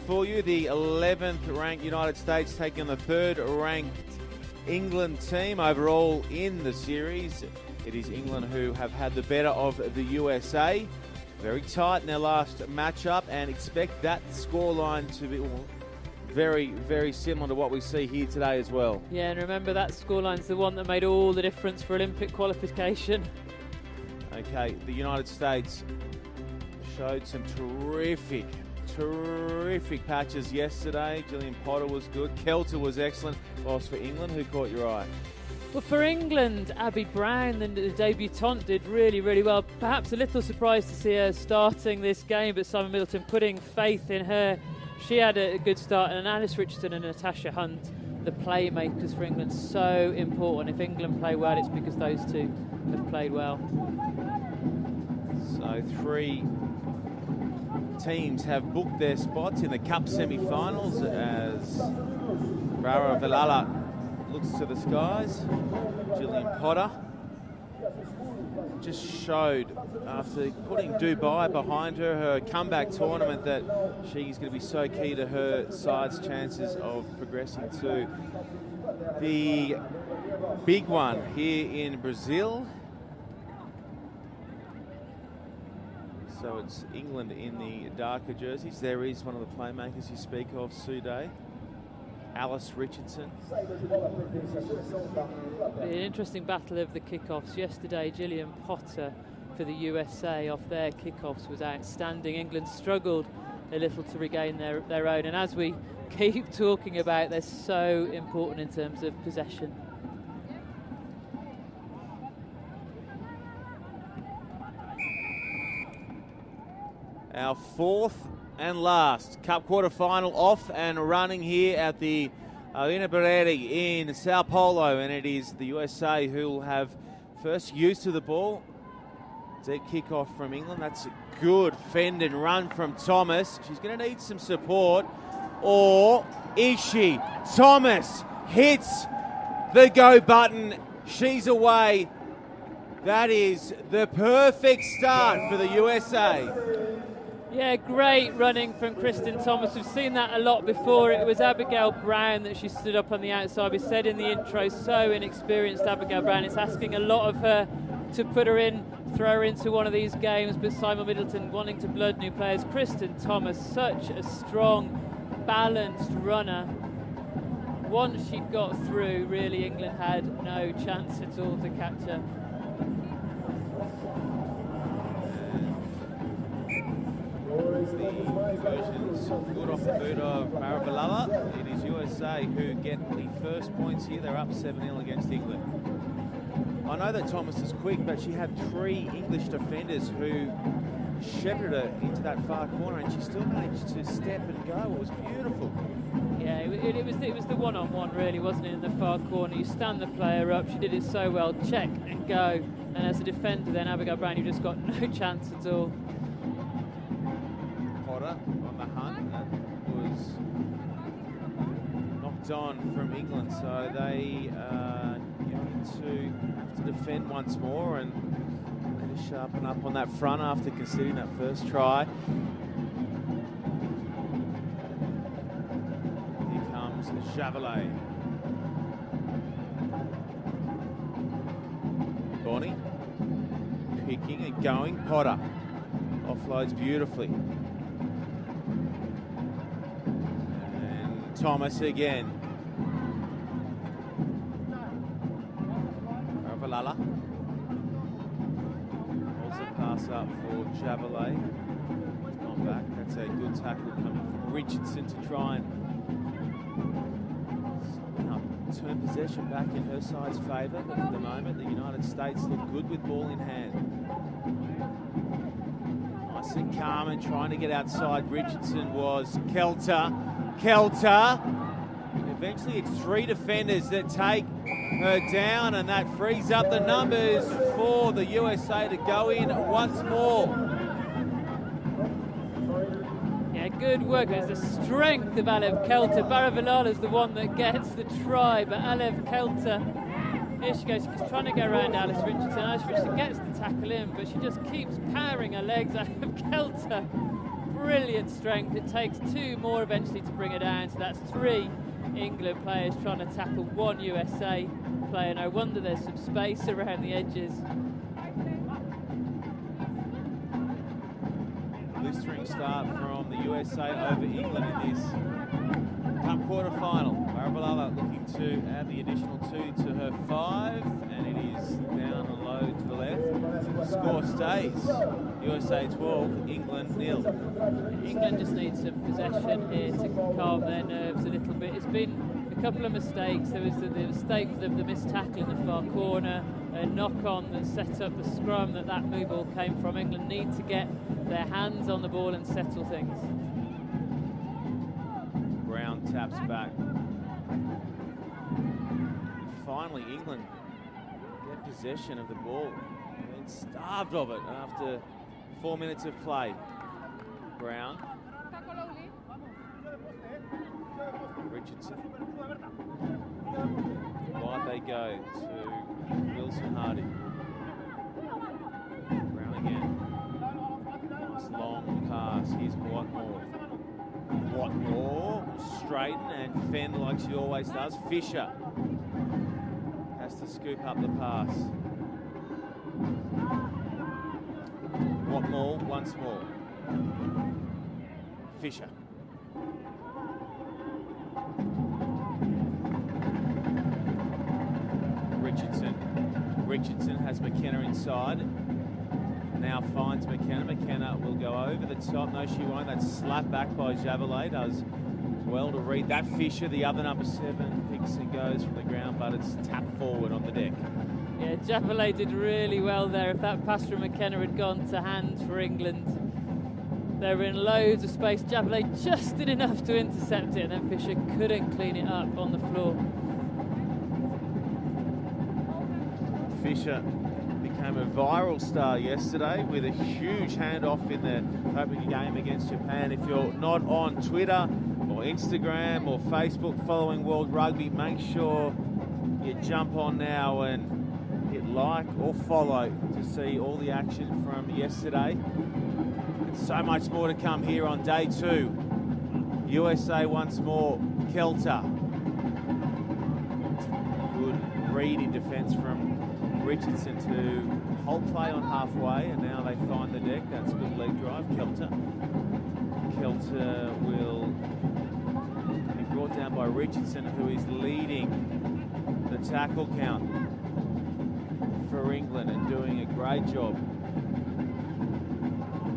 For you, the 11th ranked United States taking on the 3rd ranked England team overall in the series. It is England who have had the better of the USA. Very tight in their last matchup, and expect that scoreline to be very, very similar to what we see here today as well. Yeah, and remember that scoreline's the one that made all the difference for Olympic qualification. Okay, the United States showed some terrific patches yesterday. Gillian Potter was good. Kelter was excellent. Whilst for England, who caught your eye? Well, for England, Abby Brown, the debutante, did really, really well. Perhaps a little surprised to see her starting this game, but Simon Middleton putting faith in her. She had a good start, and Alice Richardson and Natasha Hunt, the playmakers for England, so important. If England play well, it's because those two have played well. So 3 teams have booked their spots in the Cup semi-finals as Rara Velala looks to the skies. Gillian Potter just showed, after putting Dubai behind her comeback tournament, that she's going to be so key to her side's chances of progressing to the big one here in Brazil. So it's England in the darker jerseys. There is one of the playmakers you speak of, Sude, Alice Richardson. An interesting battle of the kickoffs. Yesterday, Gillian Potter for the USA off their kickoffs was outstanding. England struggled a little to regain their own. And as we keep talking about, they're so important in terms of possession. Our 4th and last Cup quarter-final off and running here at the Arena Bareri in Sao Paulo, and it is the USA who will have first use of the ball. Deep kick-off from England. That's a good fend and run from Thomas. She's going to need some support. Or is she? Thomas hits the go button. She's away. That is the perfect start for the USA. Yeah, great running from Kristen Thomas. We've seen that a lot before. It was Abigail Brown that she stood up on the outside. We said in the intro, so inexperienced Abigail Brown. It's asking a lot of her to put her in, throw her into one of these games, but Simon Middleton wanting to blood new players. Kristen Thomas, such a strong, balanced runner. Once she got through, really England had no chance at all to catch her. The conversions good off the boot of Maravalala. It is USA who get the first points here. They're up 7-0 against England. I know that Thomas is quick, but she had 3 English defenders who shepherded her into that far corner, and she still managed to step and go. It was beautiful. Yeah, it was the one-on-one, really, wasn't it, in the far corner? You stand the player up. She did it so well. Check and go. And as a defender, then Abigail Brown, you just got no chance at all. On the hunt, that was knocked on from England, so they are going to have to defend once more and just sharpen up on that front after conceding that first try. Here comes Javelet. Bonnie picking and going. Potter offloads beautifully. Thomas again. Ravalala. Also pass up for Javelet. He's gone back. That's a good tackle coming from Richardson to try and turn possession back in her side's favour. But at the moment, the United States look good with ball in hand. Nice and calm and trying to get outside. Richardson was Kelter. Eventually it's 3 defenders that take her down, and that frees up the numbers for the USA to go in once more. Yeah, good work. There's the strength of Alev Kelter. Baravalala is the one that gets the try, but Alev Kelter, here she goes. She's trying to go around Alice Richardson. Alice Richardson gets the tackle in, but she just keeps powering her legs. Alev Kelter brilliant strength. It takes 2 more eventually to bring her down, so that's 3 England players trying to tackle 1 USA player. No wonder there's some space around the edges. Blistering start from the USA over England in this Cup quarter-final. Barabalala looking to add the additional 2 to her 5, and it is down and low to the left. The score stays USA 12, England 0. England just need some possession here to calm their nerves a little bit. It's been a couple of mistakes. There was the mistake of the missed tackle in the far corner, a knock-on that set up the scrum that move all came from. England need to get their hands on the ball and settle things. Brown taps back. Finally, England get possession of the ball. They've been starved of it after 4 minutes of play. Brown. Richardson. Wide they go to Wilson Hardy. Brown again. Nice long pass. Here's Whitmore. Whitmore straighten and fend like she always does. Fisher has to scoop up the pass. Whitmore once more. Fisher. Richardson has McKenna inside. Now finds McKenna. McKenna will go over the top. No, she won't. That's slapped back by Javelet. Does well to read that. Fisher, the other number 7, picks and goes from the ground, but it's tapped forward on the deck. Yeah, Javelet did really well there. If that pass from McKenna had gone to hand for England, they were in loads of space. Javelet just did enough to intercept it, and then Fisher couldn't clean it up on the floor. Fisher became a viral star yesterday with a huge handoff in the opening game against Japan. If you're not on Twitter or Instagram or Facebook following World Rugby, make sure you jump on now and hit like or follow to see all the action from yesterday. And so much more to come here on day 2. USA once more, Kelter. Good read in defence from Richardson to hold play on halfway, and now they find the deck. That's a good leg drive. Kelter will be brought down by Richardson, who is leading the tackle count for England and doing a great job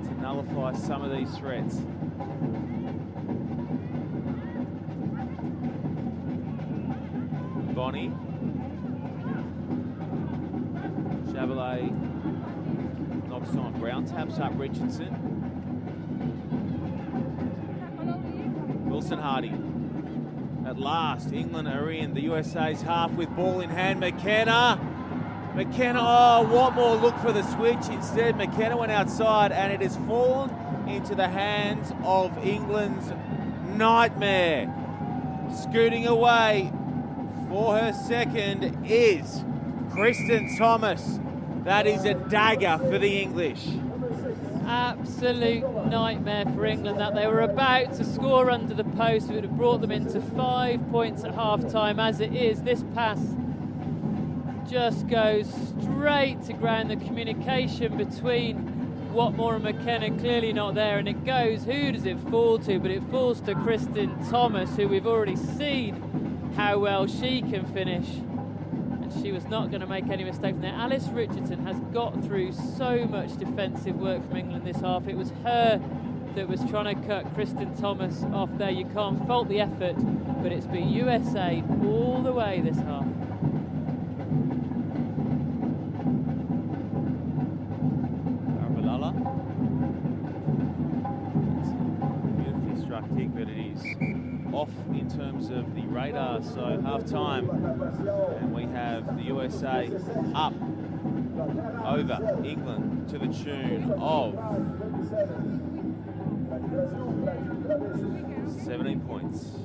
to nullify some of these threats. Bonnie. Javelet knocks on. Brown taps up Richardson. Wilson Hardy. At last, England are in the USA's half with ball in hand. McKenna. Oh, Whitmore looked for the switch. Instead, McKenna went outside, and it has fallen into the hands of England's Nightmare. Scooting away for her second is Kristen Thomas. That is a dagger for the English. Absolute nightmare for England that they were about to score under the post. It would have brought them into 5 points at half-time. As it is, this pass just goes straight to ground. The communication between Whitmore and McKenna clearly not there, and it goes, who does it fall to? But it falls to Kristen Thomas, who we've already seen how well she can finish. She was not going to make any mistake from there. Alice Richardson has got through so much defensive work from England this half. It was her that was trying to cut Kristen Thomas off there. You can't fault the effort, but it's been USA all the way this half. Barabalala. Beautifully struck kick, but it is off in terms of the radar, so half-time, and we have the USA up over England to the tune of 17 points.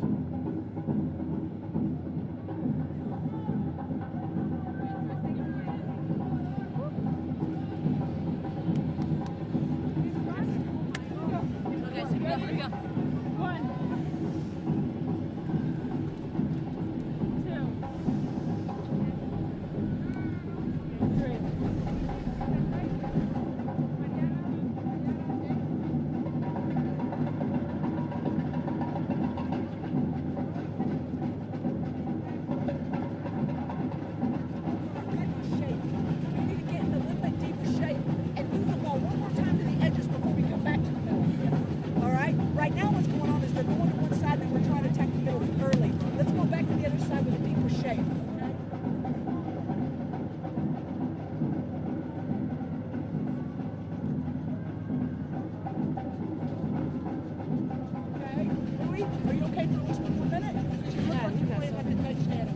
Are you okay for just a minute? You look like you're playing like a good stand.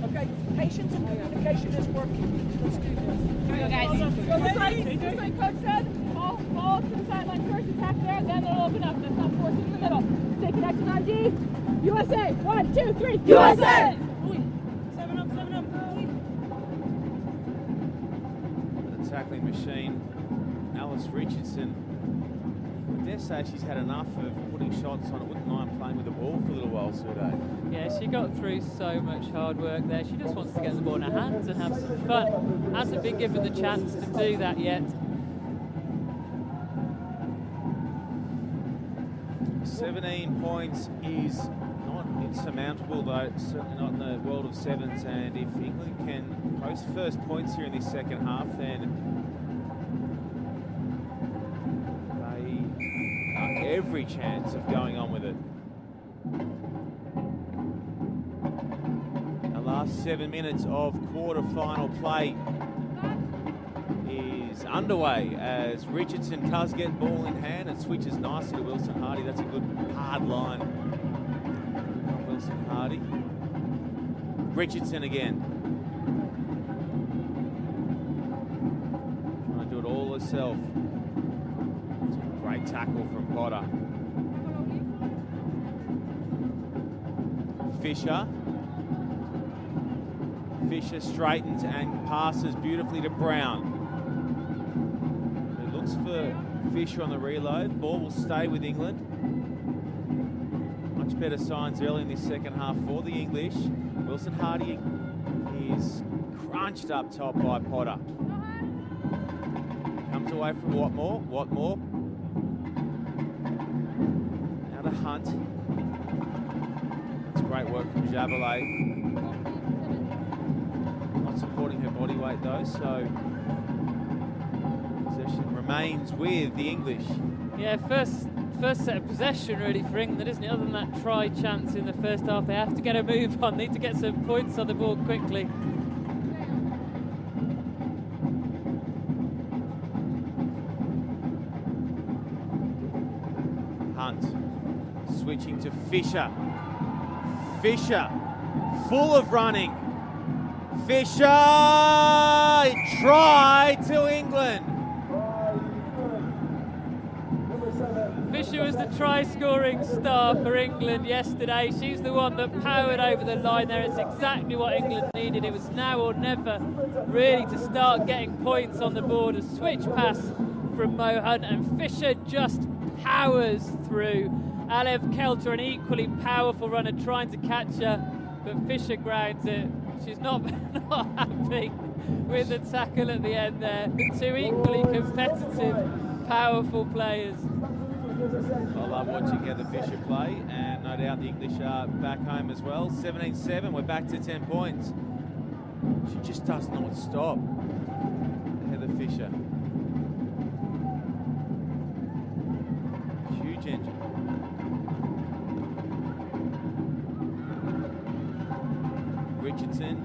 Okay, patience and communication is working. Let's do this. Here we go, guys. Just like Coach said, ball to the sideline first, attack there, then it'll open up. Let's not force it in the middle. Take connection on D. USA. 1, 2, 3. USA! 7 up, 7 up. The tackling machine, Alice Richardson. I dare say she's had enough of putting shots on. I wouldn't mind playing with the ball for a little while today. Yeah, she got through so much hard work there. She just wants to get the ball in her hands and have some fun. Hasn't been given the chance to do that yet. 17 points is not insurmountable, though, certainly not in the world of sevens. And if England can post first points here in this second half, then they have every chance of going on with it. The last 7 minutes of quarter-final play is underway as Richardson does get ball in hand and switches nicely to Wilson Hardy. That's a good hard line from Wilson Hardy. Richardson again. Trying to do it all herself. It's a great tackle from Potter. Fisher. Fisher straightens and passes beautifully to Brown. It looks for Fisher on the reload. Ball will stay with England. Much better signs early in this second half for the English. Wilson Hardy is crunched up top by Potter. Comes away from Watmore. Watmore. Now to Hunt. That's great work from Jabalay. Not supporting her body weight though, so possession remains with the English. Yeah, first set of possession really for England, isn't it? Other than that try chance in the first half, they have to get a move on, need to get some points on the board quickly. Hunt switching to Fisher. Fisher, full of running. Fisher, try to England. Fisher was the try-scoring star for England yesterday. She's the one that powered over the line there. It's exactly what England needed. It was now or never, really, to start getting points on the board. A switch pass from Mo Hunt, and Fisher just powers through. Alev Kelter, an equally powerful runner, trying to catch her, but Fisher grounds it. She's not happy with the tackle at the end there. The two equally competitive, powerful players. I love watching Heather Fisher play, and no doubt the English are back home as well. 17-7, we're back to 10 points. She just does not stop, Heather Fisher. Huge engine. Richardson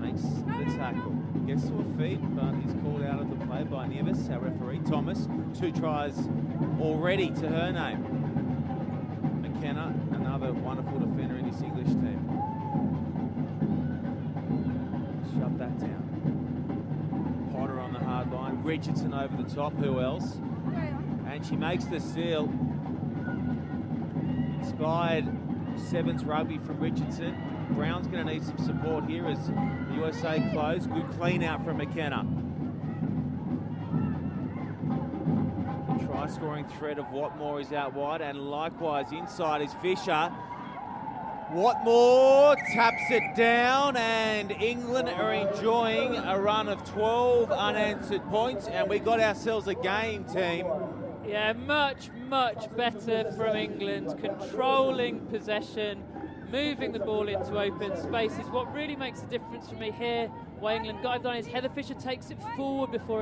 makes the tackle. Gets to her feet, but he's called out of the play by Nevis, our referee. Thomas, 2 tries already to her name. McKenna, another wonderful defender in this English team. Shut that down. Potter on the hard line. Richardson over the top. Who else? And she makes the seal. Inspired sevens rugby from Richardson. Brown's going to need some support here as the USA close. Good clean out from McKenna. The try scoring threat of Watmore is out wide, and likewise inside is Fisher. Watmore taps it down, and England are enjoying a run of 12 unanswered points, and we got ourselves a game, team. Yeah, much better from England, controlling possession, moving the ball into open spaces. What really makes a difference for me here, why England got it done, is Heather Fisher takes it forward before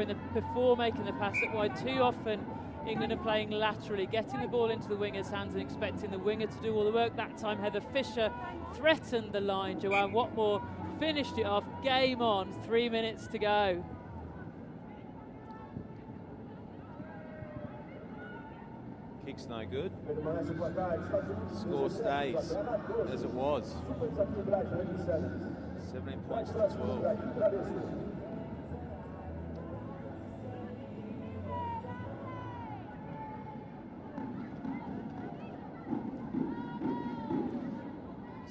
making the pass at wide. Too often England are playing laterally, getting the ball into the winger's hands and expecting the winger to do all the work. That time Heather Fisher threatened the line. Joanne Watmore finished it off. Game on, 3 minutes to go. Kick kick's no good. Score stays as it was. 17 points to 12.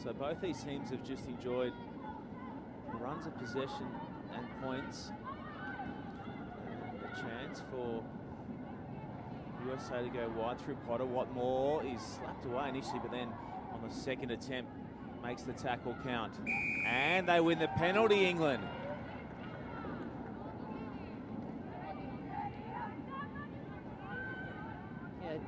So both these teams have just enjoyed runs of possession and points. And a chance for USA to go wide through Potter. Watmore is slapped away initially, but then on the second attempt makes the tackle count. And they win the penalty, England. Yeah,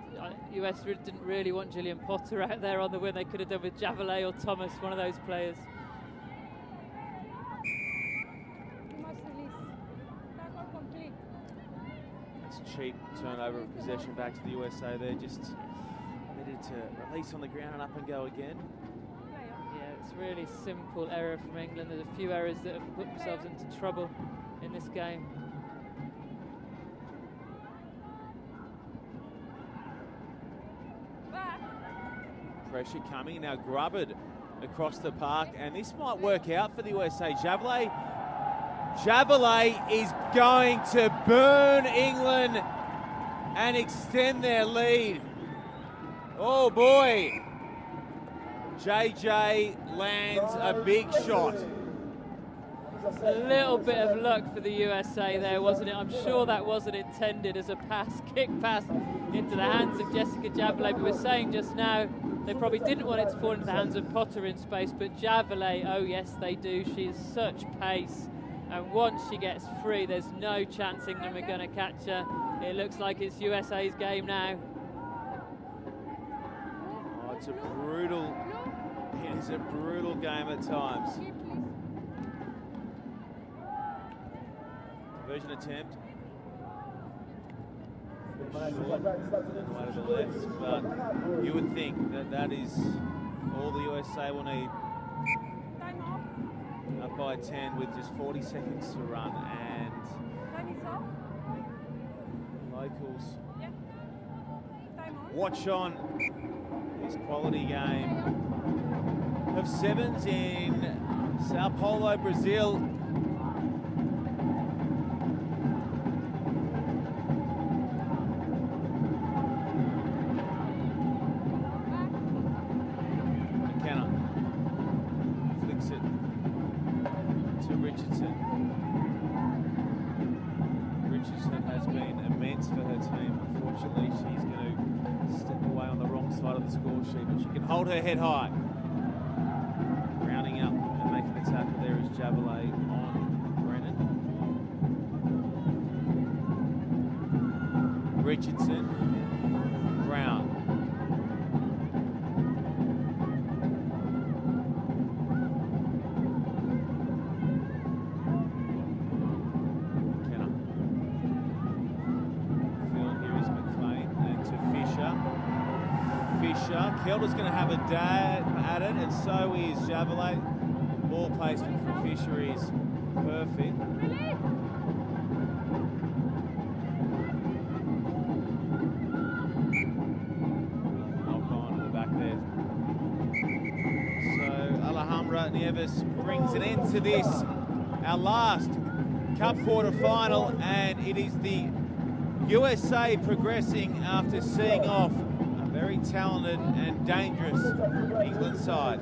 US didn't really want Gillian Potter out there on the wing. They could have done with Javelet or Thomas, one of those players. Cheap turnover of possession back to the USA. They're just needed to release on the ground and up and go again. Yeah, it's really simple error from England. There's a few errors that have put themselves into trouble in this game. Pressure coming now. Grubbard across the park, and this might work out for the USA. Javelet is going to burn England and extend their lead. Oh boy. JJ lands a big shot. A little bit of luck for the USA there, wasn't it? I'm sure that wasn't intended as a kick pass into the hands of Jessica Javelet. But we were saying just now, they probably didn't want it to fall into the hands of Potter in space, but Javelet, oh yes they do. She has such pace. And once she gets free, there's no chance England are going to catch her. It looks like it's USA's game now. Oh, it is a brutal game at times. Conversion attempt. Short, way to the left, but you would think that is all the USA will need. Up by 10 with just 40 seconds to run, and locals watch on this quality game of sevens in Sao Paulo, Brazil. Richardson has been immense for her team. Unfortunately, she's going to step away on the wrong side of the score sheet, but she can hold her head high. Rounding up and making the tackle there is Javelet on Brennan. Richardson, Brown. Kelder's going to have a dab at it, and so is Javelet. Ball placement from Fisher is perfect. Knock on to the back there. So Alejandra Nieves brings an end to this, our last Cup quarter final, and it is the USA progressing after seeing off very talented and dangerous England side.